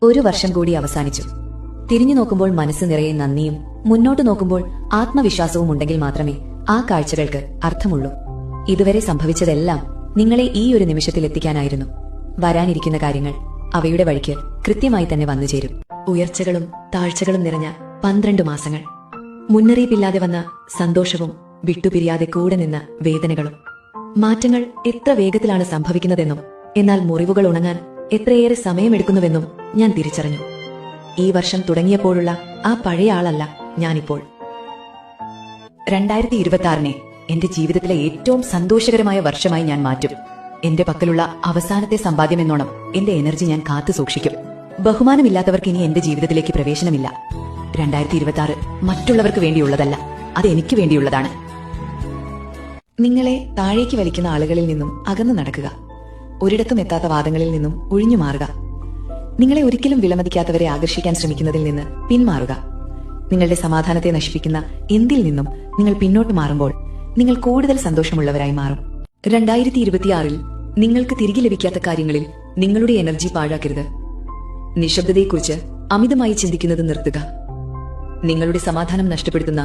ഒരു വർഷം കൂടി അവസാനിച്ചു. തിരിഞ്ഞു നോക്കുമ്പോൾ മനസ്സ് നിറയെ നന്ദിയും മുന്നോട്ട് നോക്കുമ്പോൾ ആത്മവിശ്വാസവും ഉണ്ടെങ്കിൽ മാത്രമേ ആ കാഴ്ചകൾക്ക് അർത്ഥമുള്ളൂ. ഇതുവരെ സംഭവിച്ചതെല്ലാം നിങ്ങളെ ഈ ഒരു നിമിഷത്തിൽ എത്തിക്കാനായിരുന്നു. വരാനിരിക്കുന്ന കാര്യങ്ങൾ അവയുടെ വഴിക്ക് കൃത്യമായി തന്നെ വന്നുചേരും. ഉയർച്ചകളും താഴ്ചകളും നിറഞ്ഞ 12 മാസങ്ങൾ, മുന്നറിയിപ്പില്ലാതെ വന്ന സന്തോഷവും വിട്ടുപിരിയാതെ കൂടെ നിന്ന വേദനകളും. മാറ്റങ്ങൾ എത്ര വേഗത്തിലാണ് സംഭവിക്കുന്നതെന്നും എന്നാൽ മുറിവുകൾ ഉണങ്ങാൻ എത്രയേറെ സമയമെടുക്കുന്നുവെന്നും ഞാൻ തിരിച്ചറിഞ്ഞു. ഈ വർഷം തുടങ്ങിയപ്പോഴുള്ള ആ പഴയ ആളല്ല ഞാനിപ്പോൾ. 2026-നെ എന്റെ ജീവിതത്തിലെ ഏറ്റവും സന്തോഷകരമായ വർഷമായി ഞാൻ മാറ്റും. എന്റെ പക്കലുള്ള അവസാനത്തെ സമ്പാദ്യമെന്നോണം എന്റെ എനർജി ഞാൻ കാത്തു സൂക്ഷിക്കും. ബഹുമാനമില്ലാത്തവർക്ക് ഇനി എന്റെ ജീവിതത്തിലേക്ക് പ്രവേശനമില്ല. 2026 മറ്റുള്ളവർക്ക് വേണ്ടിയുള്ളതല്ല, അത് എനിക്ക് വേണ്ടിയുള്ളതാണ്. നിങ്ങളെ താഴേക്ക് വലിക്കുന്ന ആളുകളിൽ നിന്നും അകന്നു നടക്കുക. ഒരിടത്തും എത്താത്ത വാദങ്ങളിൽ നിന്നും ഒഴിഞ്ഞു മാറുക. നിങ്ങളെ ഒരിക്കലും വിലമതിക്കാത്തവരെ ആകർഷിക്കാൻ ശ്രമിക്കുന്നതിൽ നിന്ന് പിന്മാറുക. നിങ്ങളുടെ സമാധാനത്തെ നശിപ്പിക്കുന്ന എന്തിൽ നിന്നും നിങ്ങൾ പിന്നോട്ട് മാറുമ്പോൾ നിങ്ങൾ കൂടുതൽ സന്തോഷമുള്ളവരായി മാറും. 2026-ൽ നിങ്ങൾക്ക് തിരികെ ലഭിക്കാത്ത കാര്യങ്ങളിൽ നിങ്ങളുടെ എനർജി പാഴാക്കരുത്. നിശബ്ദതയെക്കുറിച്ച് അമിതമായി ചിന്തിക്കുന്നത് നിർത്തുക. നിങ്ങളുടെ സമാധാനം നഷ്ടപ്പെടുത്തുന്ന